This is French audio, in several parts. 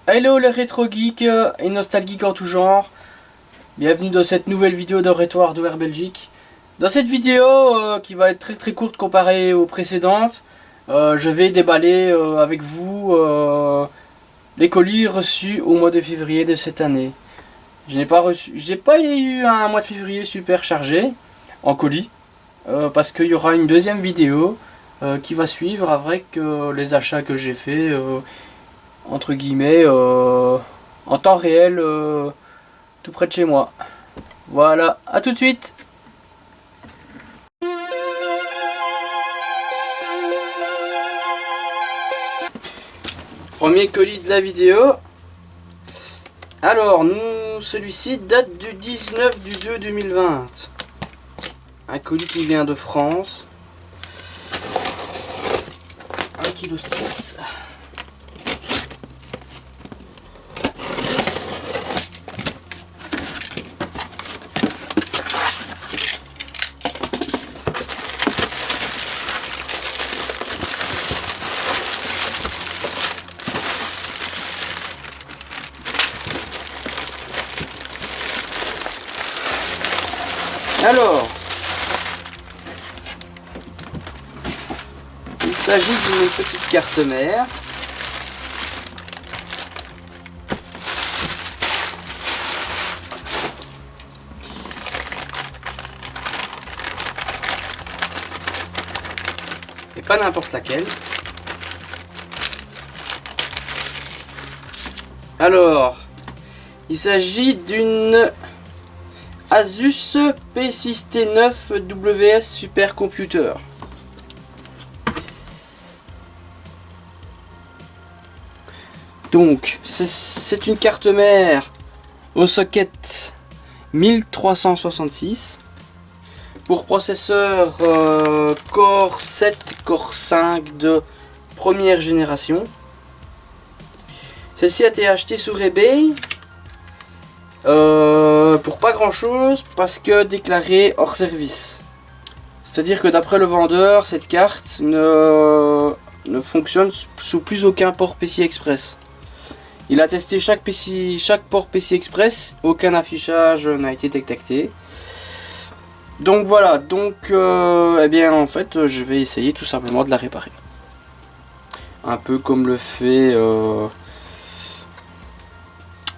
Hello les rétro geeks et nostalgiques en tout genre. Bienvenue dans cette nouvelle vidéo de Rétro Hardware Belgique. Dans cette vidéo qui va être très courte comparée aux précédentes, je vais déballer avec vous les colis reçus au mois de février de cette année. J'ai pas eu un mois de février super chargé en colis parce qu'il y aura une deuxième vidéo qui va suivre avec les achats que j'ai fait entre guillemets en temps réel tout près de chez moi. Voilà, à tout de suite. Premier colis de la vidéo. Alors, celui-ci date du 19/2/2020. Un colis qui vient de France. 1,6 kg. Alors, il s'agit d'une petite carte mère. Et pas n'importe laquelle. Alors, il s'agit d'une Asus P6T9 WS Supercomputer. Donc, c'est une carte mère au socket 1366 pour processeur Core 7, Core 5 de première génération. Celle-ci a été achetée sur eBay pour pas grand chose parce que déclarée hors service. C'est-à-dire que d'après le vendeur, cette carte ne fonctionne sous plus aucun port PCI Express. Il a testé chaque port PCI Express, aucun affichage n'a été détecté. Donc voilà, eh bien en fait je vais essayer tout simplement de la réparer. Un peu comme le fait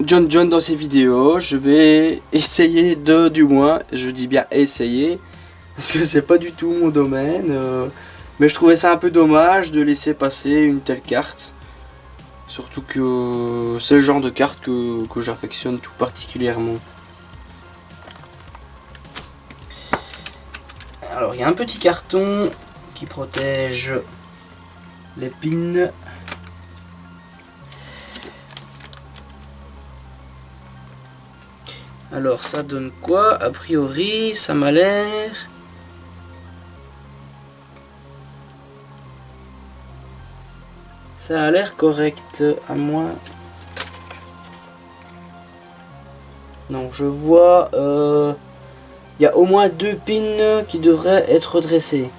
John dans ses vidéos. Je vais essayer du moins, je dis bien essayer, parce que c'est pas du tout mon domaine, mais je trouvais ça un peu dommage de laisser passer une telle carte, surtout que c'est le genre de carte que j'affectionne tout particulièrement. Alors il y a un petit carton qui protège les pins. Alors ça donne quoi? A priori ça m'a l'air... Ça a l'air correct, à moins... Non, je vois... Il y a au moins 2 pins qui devraient être redressés.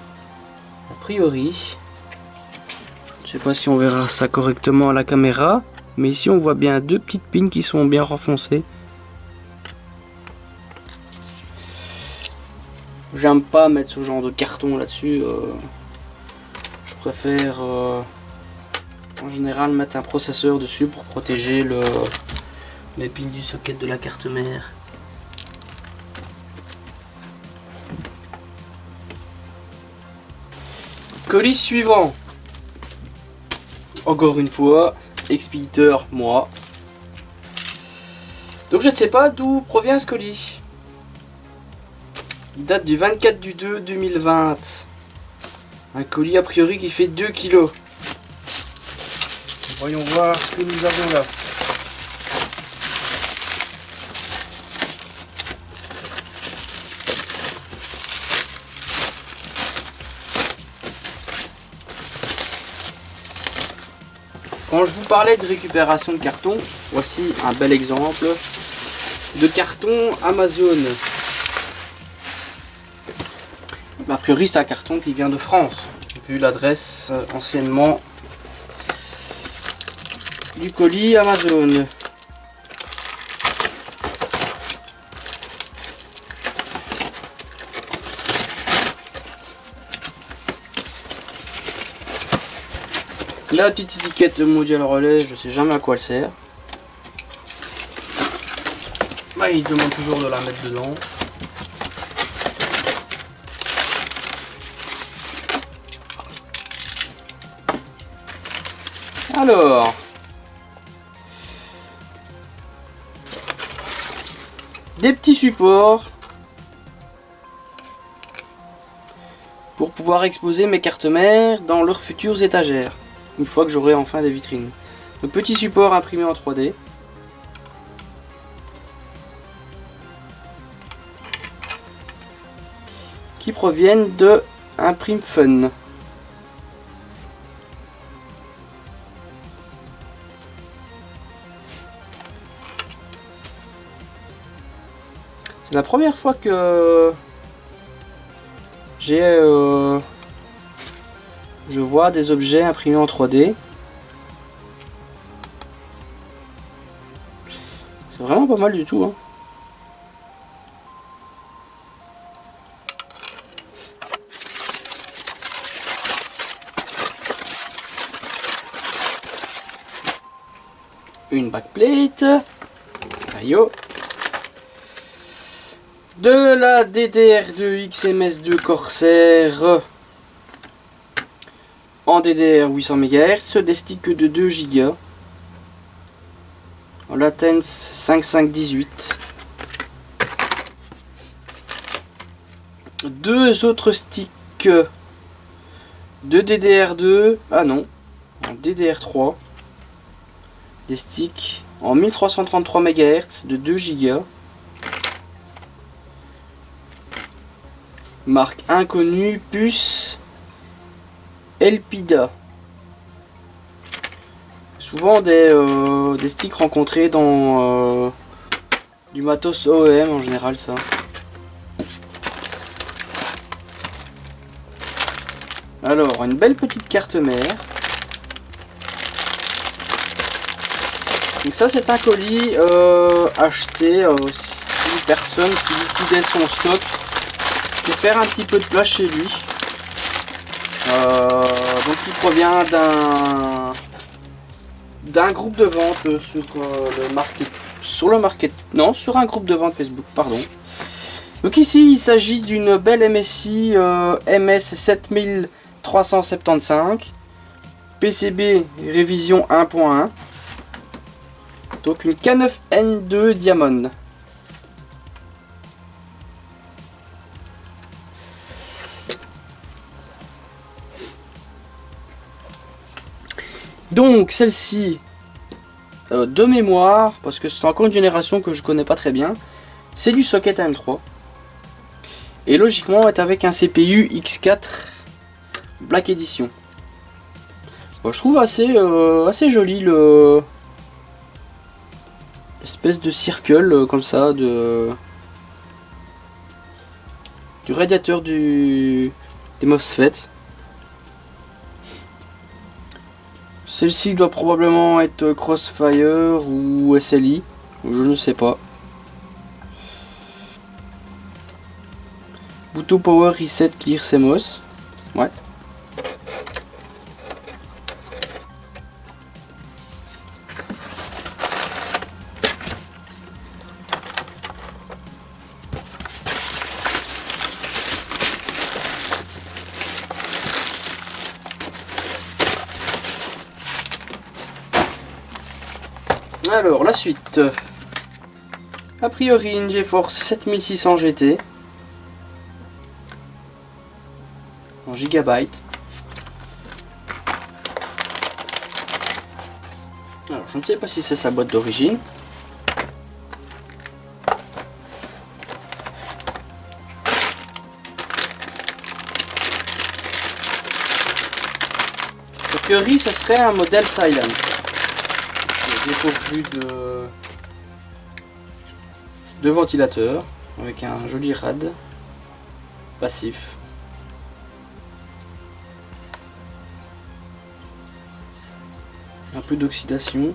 A priori... Je sais pas si on verra ça correctement à la caméra, mais ici on voit bien 2 petites pins qui sont bien renfoncées. J'aime pas mettre ce genre de carton là-dessus. Je préfère en général mettre un processeur dessus pour protéger les pins du socket de la carte mère. Colis suivant. Encore une fois, expéditeur moi. Donc je ne sais pas d'où provient ce colis. Il date du 24/2/2020. Un colis a priori qui fait 2 kg. Voyons voir ce que nous avons là. Quand je vous parlais de récupération de carton, voici un bel exemple de carton Amazon. A priori c'est un carton qui vient de France, vu l'adresse anciennement du colis Amazon. La petite étiquette de Mondial Relais, je sais jamais à quoi elle sert. Bah, il demande toujours de la mettre dedans. Alors, des petits supports pour pouvoir exposer mes cartes mères dans leurs futures étagères, une fois que j'aurai enfin des vitrines. Donc petits supports imprimés en 3D. Qui proviennent de Imprime Fun. C'est la première fois que je vois des objets imprimés en 3D. C'est vraiment pas mal du tout, hein. Une backplate. Aïe-oh. De la DDR2 XMS2 Corsair en DDR 800 MHz, des sticks de 2 Go en latence 5518. Deux autres sticks de DDR2, ah non, en DDR3, des sticks en 1333 MHz de 2 Go. Marque inconnue, puce Elpida. Souvent des sticks rencontrés dans du matos OEM en général, ça. Alors, une belle petite carte mère. Donc ça, c'est un colis acheté si une personne qui liquidait son stock pour faire un petit peu de place chez lui. Donc il provient d'un groupe de vente sur un groupe de vente Facebook, pardon. Donc ici il s'agit d'une belle MSI MS7375 PCB révision 1.1, donc une K9N2 Diamond. Donc celle-ci, de mémoire, parce que c'est encore une génération que je connais pas très bien, c'est du socket AM3. Et logiquement est avec un CPU X4 Black Edition. Bon, je trouve assez joli l'espèce de circle comme ça du radiateur des MOSFET. Celle-ci doit probablement être Crossfire ou SLI, je ne sais pas. Bouton Power Reset Clear CMOS. Ouais. Alors la suite. A priori une GeForce 7600 GT en gigabytes. Alors je ne sais pas si c'est sa boîte d'origine. A priori ce serait un modèle Silent. Dépourvu de ventilateur avec un joli rad passif. Un peu d'oxydation.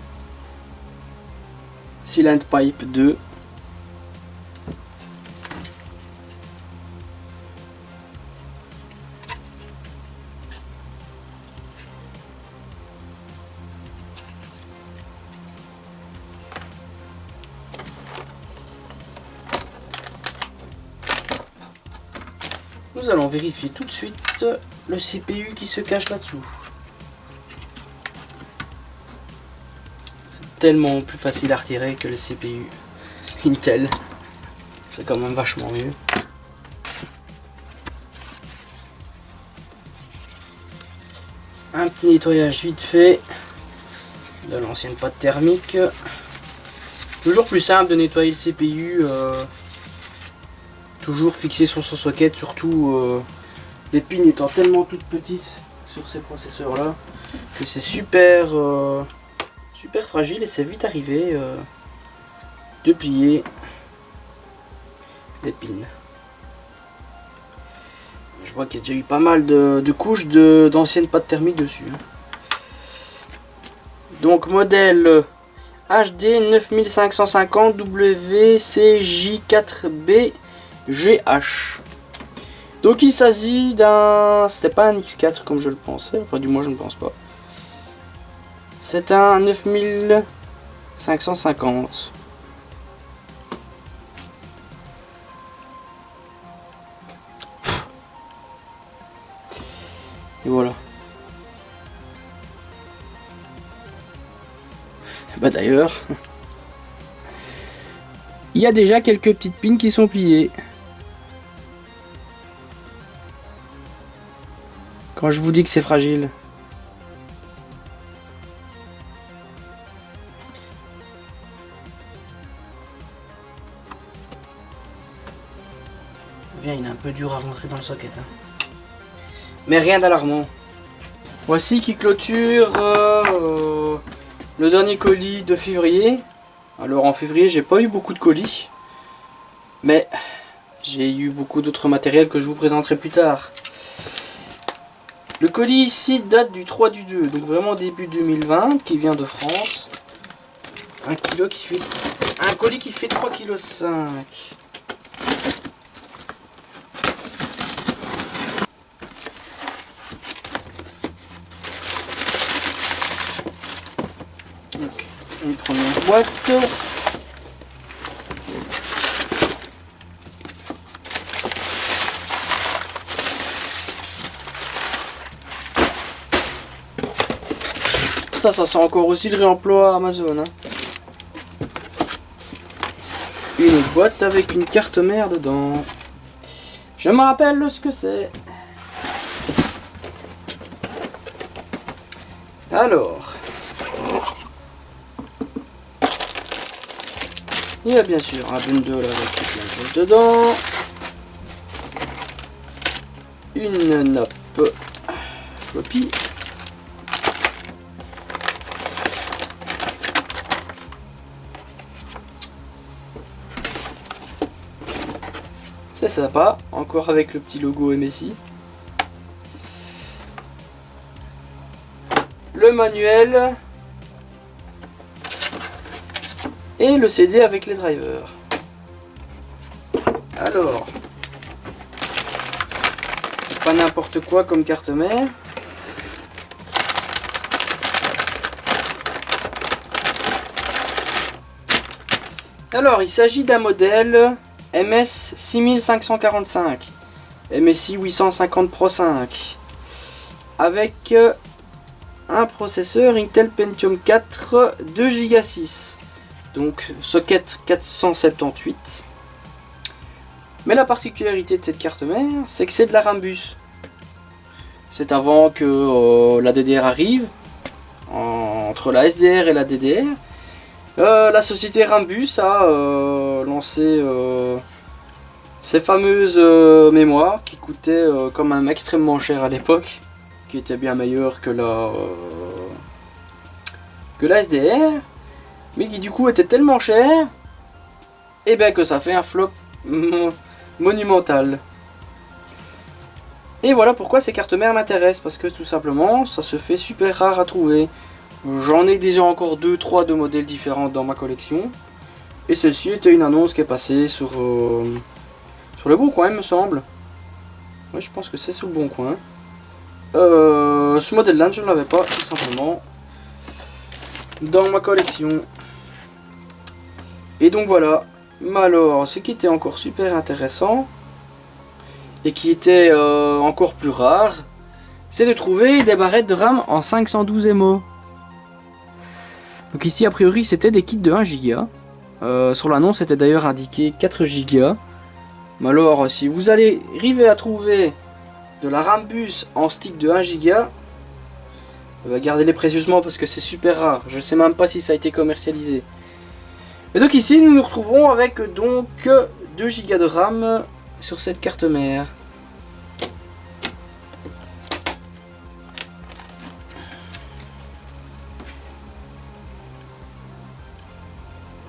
Silent Pipe 2. Nous allons vérifier tout de suite le CPU qui se cache là-dessous. C'est tellement plus facile à retirer que le CPU Intel. C'est quand même vachement mieux. Un petit nettoyage vite fait de l'ancienne pâte thermique. Toujours plus simple de nettoyer le CPU. Toujours fixé sur son socket, surtout les pins étant tellement toutes petites sur ces processeurs là que c'est super super fragile et c'est vite arrivé de plier les pins. Je vois qu'il y a déjà eu pas mal de couches d'anciennes pâtes thermiques dessus. Donc modèle HD 9550 WCJ4B GH. Donc il s'agit d'un... C'était pas un X4 comme je le pensais, enfin du moins je ne pense pas. C'est un 9550. Et voilà. Bah d'ailleurs, il y a déjà quelques petites pins qui sont pliées. Quand je vous dis que c'est fragile. Bien, il est un peu dur à rentrer dans le socket. Hein. Mais rien d'alarmant. Voici qui clôture le dernier colis de février. Alors en février, j'ai pas eu beaucoup de colis. Mais j'ai eu beaucoup d'autres matériels que je vous présenterai plus tard. Le colis ici date du 3/2, donc vraiment début 2020, qui vient de France. Un colis qui fait 3,5 kg. Donc, une première boîte. Ça sent encore aussi le réemploi Amazon. Hein. Une boîte avec une carte mère dedans. Je me rappelle ce que c'est. Alors. Il y a bien sûr un bundle avec plein de choses dedans. Une nappe floppy. C'est sympa, encore avec le petit logo MSI. Le manuel. Et le CD avec les drivers. Alors. Pas n'importe quoi comme carte mère. Alors, il s'agit d'un modèle MS 6545, MSI 850 Pro 5, avec un processeur Intel Pentium 4 2 Go 6, donc socket 478. Mais la particularité de cette carte mère, c'est que c'est de la Rambus. C'est avant que la DDR arrive, entre la SDR et la DDR. La société Rambus a lancé ces fameuses mémoires qui coûtaient quand même extrêmement cher à l'époque, qui étaient bien meilleures que la SDR, mais qui du coup étaient tellement chères et bien que ça fait un flop monumental. Et voilà pourquoi ces cartes mères m'intéressent, parce que tout simplement ça se fait super rare à trouver. J'en ai déjà encore 2-3 de modèles différents dans ma collection. Et celle-ci était une annonce qui est passée sur le Bon Coin, il me semble. Oui, je pense que c'est sur le Bon Coin. Ce modèle-là, je ne l'avais pas, tout simplement, dans ma collection. Et donc voilà. Mais alors, ce qui était encore super intéressant, et qui était encore plus rare, c'est de trouver des barrettes de RAM en 512 MO. Donc ici, a priori, c'était des kits de 1 Go. Sur l'annonce, c'était d'ailleurs indiqué 4 Go. Mais alors, si vous allez arriver à trouver de la RAM bus en stick de 1 Go, gardez-les précieusement parce que c'est super rare. Je sais même pas si ça a été commercialisé. Et donc ici, nous nous retrouvons avec donc 2 Go de RAM sur cette carte mère.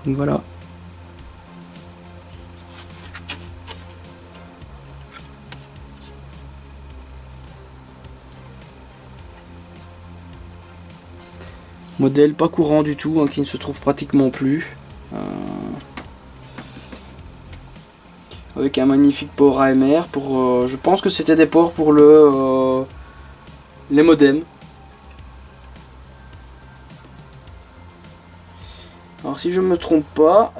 Donc voilà. Modèle pas courant du tout, hein, qui ne se trouve pratiquement plus. Avec un magnifique port AMR pour, je pense que c'était des ports pour les modems. Alors si je me trompe pas,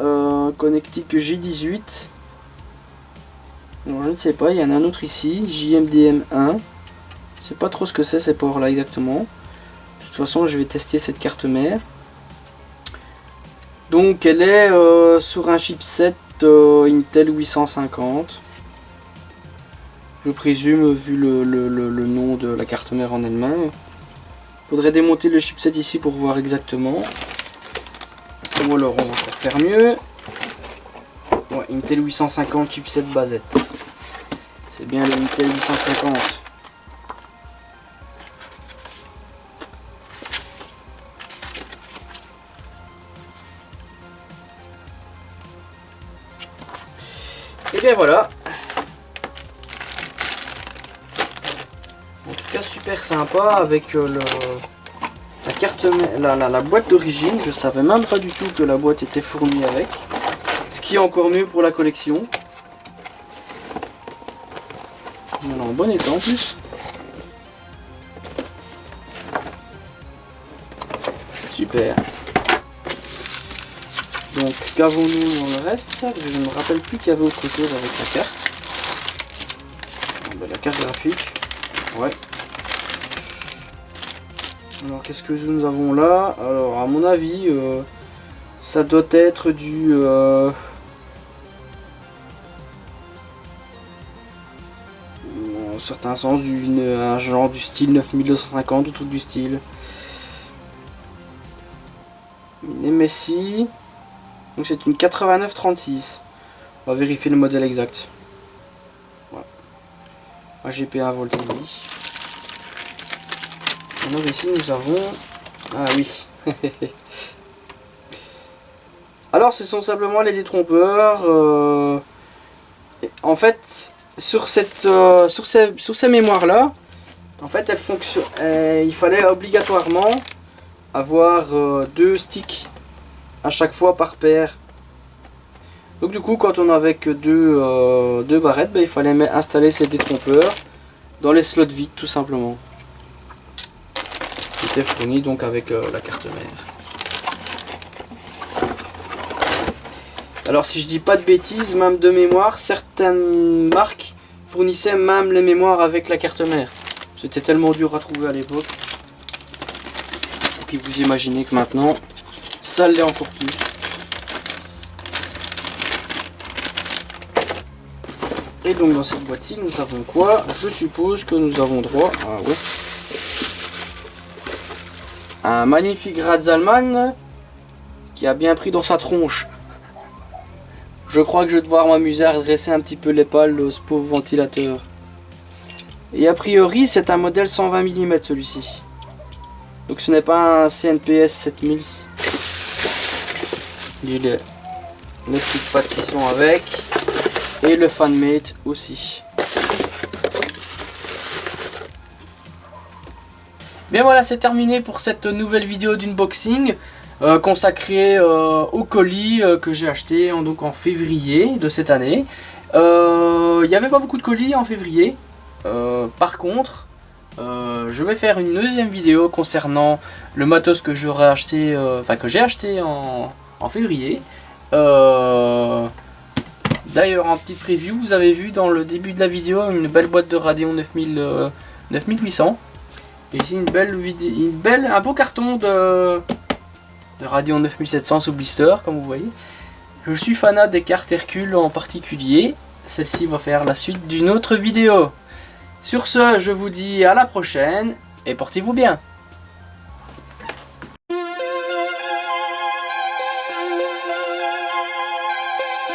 Connectic J18. Alors je ne sais pas, il y en a un autre ici, JMDM1. Je sais pas trop ce que c'est ces ports là exactement. De toute façon je vais tester cette carte mère. Donc elle est sur un chipset Intel 850. Je présume vu le nom de la carte mère en elle-même. Faudrait démonter le chipset ici pour voir exactement. Ou alors on va encore faire mieux. Ouais, Intel 850 chipset basette. C'est bien le Intel 850. Et bien voilà. En tout cas super sympa avec la carte, la boîte d'origine. Je savais même pas du tout que la boîte était fournie avec. Ce qui est encore mieux pour la collection. Elle est en bon état en plus. Super. Donc qu'avons-nous dans le reste? Je ne me rappelle plus qu'il y avait autre chose avec la carte. La carte graphique. Ouais. Alors qu'est-ce que nous avons là? Alors à mon avis ça doit être du en certain sens un genre du style 9250 ou tout du style. Une MSI. Donc c'est une 8936. On va vérifier le modèle exact. Voilà. AGP1 Volt oui. Alors ici nous avons... Ah oui. Alors ce sont simplement les détrompeurs. En fait, sur ces mémoires là, en fait elles fonctionnent. Il fallait obligatoirement avoir 2 sticks à chaque fois par paire. Donc du coup quand on avait que deux barrettes, il fallait installer ces détrompeurs dans les slots vides tout simplement. Qui était fourni donc avec la carte mère. Alors si je dis pas de bêtises, même de mémoire, certaines marques fournissaient même les mémoires avec la carte mère. C'était tellement dur à trouver à l'époque. Donc vous imaginez que maintenant, ça l'est encore plus. Et donc dans cette boîte-ci, nous avons quoi? Je suppose que nous avons droit à un magnifique Razalman qui a bien pris dans sa tronche. Je crois que je vais devoir m'amuser à redresser un petit peu les pales de ce pauvre ventilateur. Et a priori, c'est un modèle 120 mm celui-ci. Donc ce n'est pas un CNPS 7000. Les petites pattes qui sont avec. Et le FanMate aussi. Bien voilà, c'est terminé pour cette nouvelle vidéo d'unboxing. consacré au colis que j'ai acheté donc en février de cette année. Il n'y avait pas beaucoup de colis en février. Par contre, je vais faire une deuxième vidéo concernant le matos que j'aurais acheté, que j'ai acheté en février. D'ailleurs, en petite preview, vous avez vu dans le début de la vidéo une belle boîte de Radeon 9800. Et ici un beau carton de Radeon 9700 sous blister, comme vous voyez. Je suis fanat des cartes Hercule en particulier. Celle-ci va faire la suite d'une autre vidéo. Sur ce, je vous dis à la prochaine et portez-vous bien.